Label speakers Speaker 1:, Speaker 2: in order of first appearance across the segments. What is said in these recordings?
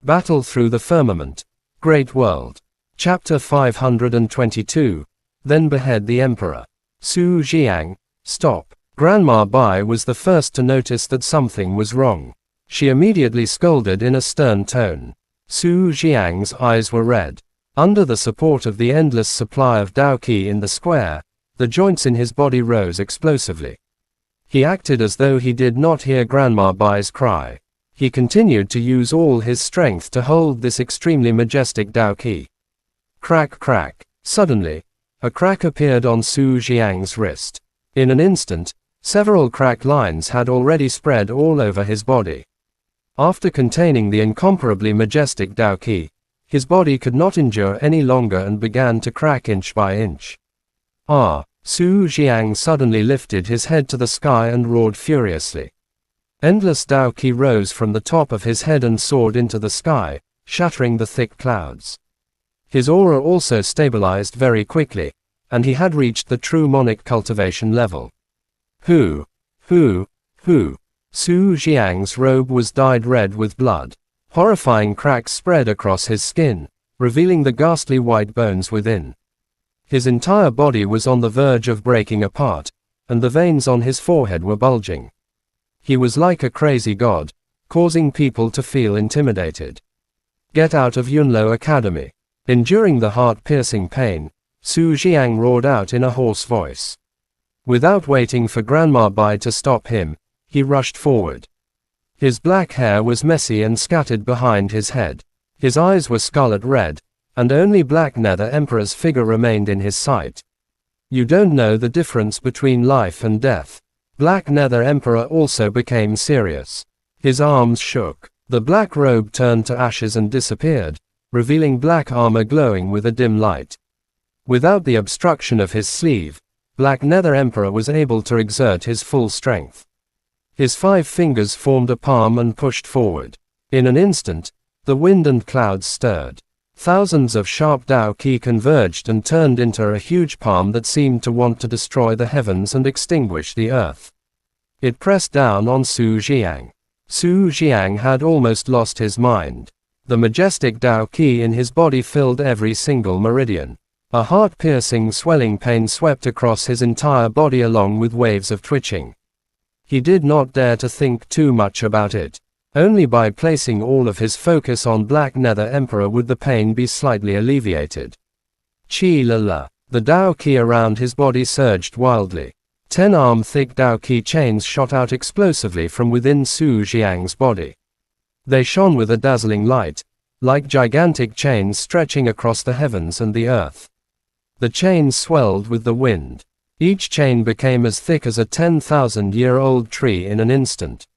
Speaker 1: Battle through the firmament. Great world. Chapter 522. Then behead the emperor. Su Jiang, stop. Grandma Bai was the first to notice that something was wrong. She immediately scolded in a stern tone. Su Jiang's eyes were red. Under the support of the endless supply of Dao Qi in the square, the joints in his body rose explosively. He acted as though he did not hear Grandma Bai's cry. He continued to use all his strength to hold this extremely majestic Dao Qi. Crack crack. Suddenly, a crack appeared on Su Jiang's wrist. In an instant, several crack lines had already spread all over his body. After containing the incomparably majestic Dao Qi, his body could not endure any longer and began to crack inch by inch. Ah! Su Jiang suddenly lifted his head to the sky and roared furiously. Endless Dao Qi rose from the top of his head and soared into the sky, shattering the thick clouds. His aura also stabilized very quickly, and he had reached the true monic cultivation level. Su Jiang's robe was dyed red with blood. Horrifying cracks spread across his skin, revealing the ghastly white bones within. His entire body was on the verge of breaking apart, and the veins on his forehead were bulging. He was like a crazy god, causing people to feel intimidated. Get out of Yunlo Academy. Enduring the heart-piercing pain, Su Jiang roared out in a hoarse voice. Without waiting for Grandma Bai to stop him, he rushed forward. His black hair was messy and scattered behind his head. His eyes were scarlet red, and only Black Nether Emperor's figure remained in his sight. You don't know the difference between life and death. Black Nether Emperor also became serious. His arms shook. The black robe turned to ashes and disappeared, revealing black armor glowing with a dim light. Without the obstruction of his sleeve, Black Nether Emperor was able to exert his full strength. His 5 fingers formed a palm and pushed forward. In an instant, the wind and clouds stirred. Thousands of sharp Dao Qi converged and turned into a huge palm that seemed to want to destroy the heavens and extinguish the earth. It pressed down on Su Jiang. Su Jiang had almost lost his mind. The majestic Dao Qi in his body filled every single meridian. A heart-piercing swelling pain swept across his entire body along with waves of twitching. He did not dare to think too much about it. Only by placing all of his focus on Black Nether Emperor would the pain be slightly alleviated. Chi la la. The Dao Qi around his body surged wildly. 10-arm thick Dao Qi chains shot out explosively from within Su Jiang's body. They shone with a dazzling light, like gigantic chains stretching across the heavens and the earth. The chains swelled with the wind. Each chain became as thick as a 10,000-year-old tree in an instant.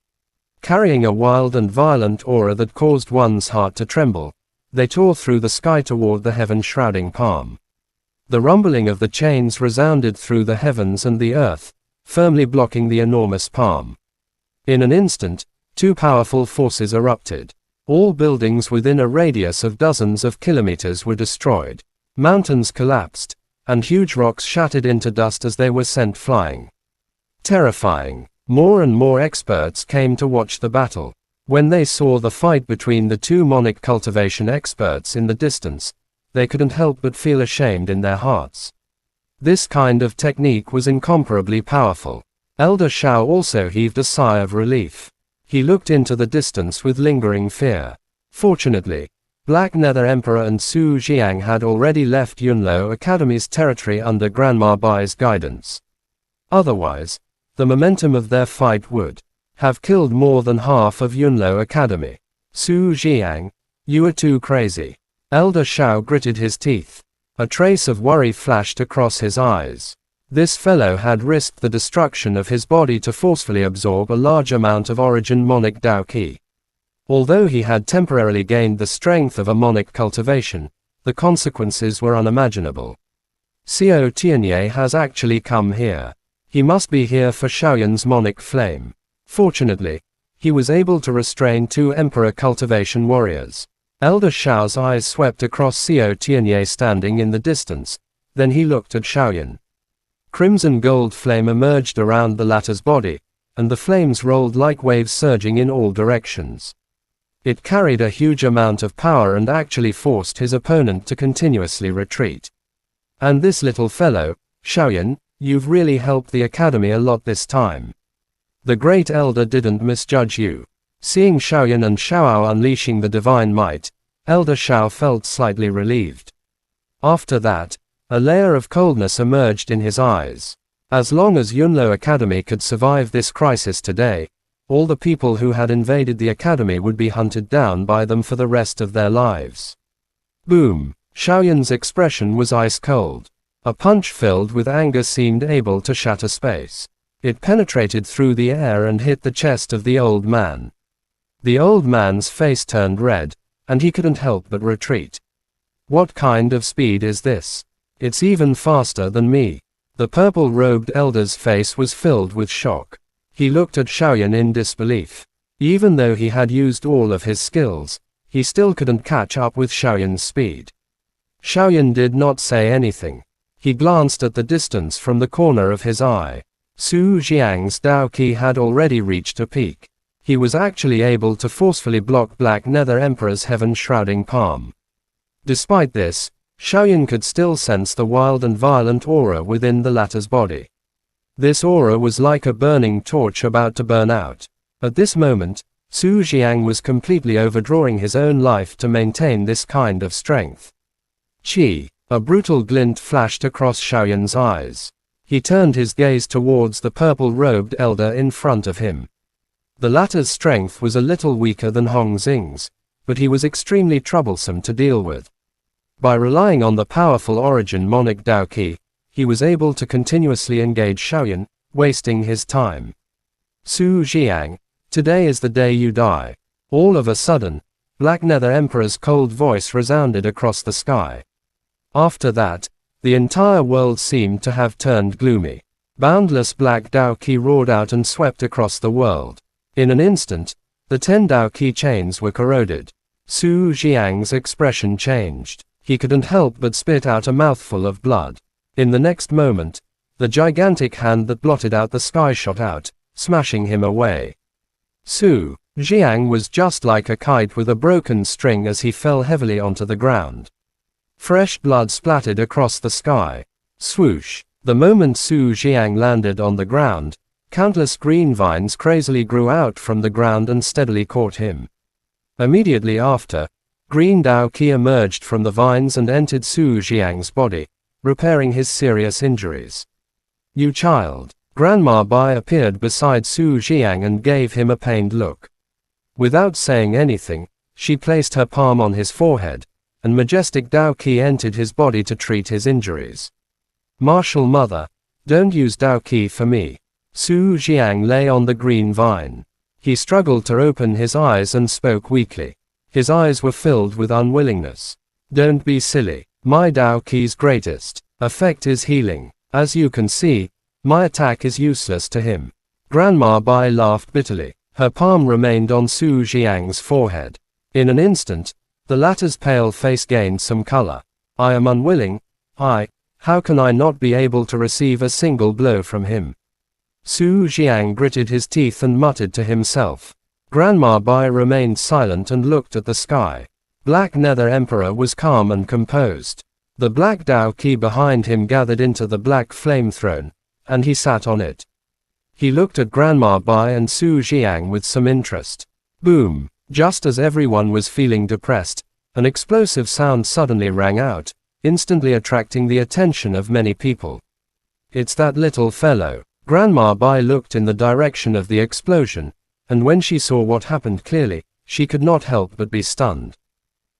Speaker 1: Carrying a wild and violent aura that caused one's heart to tremble, they tore through the sky toward the heaven-shrouding palm. The rumbling of the chains resounded through the heavens and the earth, firmly blocking the enormous palm. In an instant, 2 powerful forces erupted. All buildings within a radius of dozens of kilometers were destroyed. Mountains collapsed, and huge rocks shattered into dust as they were sent flying. Terrifying. More and more experts came to watch the battle. When they saw the fight between the 2 monic cultivation experts in the distance, they couldn't help but feel ashamed in their hearts. This kind of technique was incomparably powerful. Elder Shao also heaved a sigh of relief. He looked into the distance with lingering fear. Fortunately, Black Nether Emperor and Su Jiang had already left Yunlo Academy's territory under Grandma Bai's guidance. Otherwise, the momentum of their fight would have killed more than half of Yunlo Academy. Su Jiang, you are too crazy. Elder Shao gritted his teeth. A trace of worry flashed across his eyes. This fellow had risked the destruction of his body to forcefully absorb a large amount of origin monic Dao Qi. Although he had temporarily gained the strength of a monic cultivation, the consequences were unimaginable. Xiao Tianye has actually come here. He must be here for Shaoyan's monic flame. Fortunately, he was able to restrain 2 Emperor cultivation warriors. Elder Shao's eyes swept across Xiao Tianye standing in the distance, then he looked at Shaoyan. Crimson gold flame emerged around the latter's body, and the flames rolled like waves surging in all directions. It carried a huge amount of power and actually forced his opponent to continuously retreat. And this little fellow, Xiaoyan, you've really helped the academy a lot this time. The great elder didn't misjudge you. Seeing Xiaoyan and Xiaoao unleashing the divine might, Elder Xiao felt slightly relieved. After that, a layer of coldness emerged in his eyes. As long as Yunlo Academy could survive this crisis today, all the people who had invaded the academy would be hunted down by them for the rest of their lives. Boom! Xiaoyan's expression was ice cold. A punch filled with anger seemed able to shatter space. It penetrated through the air and hit the chest of the old man. The old man's face turned red, and he couldn't help but retreat. What kind of speed is this? It's even faster than me. The purple-robed elder's face was filled with shock. He looked at Xiaoyan in disbelief. Even though he had used all of his skills, he still couldn't catch up with Xiaoyan's speed. Xiaoyan did not say anything. He glanced at the distance from the corner of his eye. Su Jiang's Dao Qi had already reached a peak. He was actually able to forcefully block Black Nether Emperor's heaven-shrouding palm. Despite this, Xiaoyan could still sense the wild and violent aura within the latter's body. This aura was like a burning torch about to burn out. At this moment, Su Jiang was completely overdrawing his own life to maintain this kind of strength. Qi, a brutal glint flashed across Xiaoyan's eyes. He turned his gaze towards the purple-robed elder in front of him. The latter's strength was a little weaker than Hong Xing's, but he was extremely troublesome to deal with. By relying on the powerful origin Monic Dao Qi, he was able to continuously engage Xiaoyan, wasting his time. Su Jiang, today is the day you die. All of a sudden, Black Nether Emperor's cold voice resounded across the sky. After that, the entire world seemed to have turned gloomy. Boundless black Dao Qi roared out and swept across the world. In an instant, the 10 Dao Qi chains were corroded. Su Jiang's expression changed. He couldn't help but spit out a mouthful of blood. In the next moment, the gigantic hand that blotted out the sky shot out, smashing him away. Su Jiang was just like a kite with a broken string as he fell heavily onto the ground. Fresh blood splattered across the sky. Swoosh! The moment Su Jiang landed on the ground, countless green vines crazily grew out from the ground and steadily caught him. Immediately after, green Dao Qi emerged from the vines and entered Su Jiang's body, repairing his serious injuries. You child! Grandma Bai appeared beside Su Jiang and gave him a pained look. Without saying anything, she placed her palm on his forehead, and majestic Dao Qi entered his body to treat his injuries. Martial mother, don't use Dao Qi for me. Su Jiang lay on the green vine. He struggled to open his eyes and spoke weakly. His eyes were filled with unwillingness. Don't be silly. My Dao Qi's greatest effect is healing. As you can see, my attack is useless to him. Grandma Bai laughed bitterly. Her palm remained on Su Jiang's forehead. In an instant, the latter's pale face gained some color. I am unwilling. How can I not be able to receive a single blow from him? Su Jiang gritted his teeth and muttered to himself. Grandma Bai remained silent and looked at the sky. Black Nether Emperor was calm and composed. The black Dao Qi behind him gathered into the black flame throne, and he sat on it. He looked at Grandma Bai and Su Jiang with some interest. Boom! Just as everyone was feeling depressed, an explosive sound suddenly rang out, instantly attracting the attention of many people. It's that little fellow. Grandma Bai looked in the direction of the explosion, and when she saw what happened clearly, she could not help but be stunned.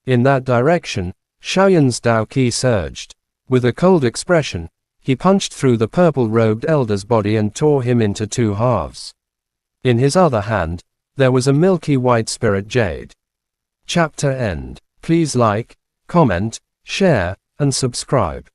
Speaker 1: In that direction, Xiaoyan's Dao Qi surged. With a cold expression, he punched through the purple-robed elder's body and tore him into 2 halves. In his other hand, there was a milky white spirit jade. Chapter end. Please like, comment, share, and subscribe.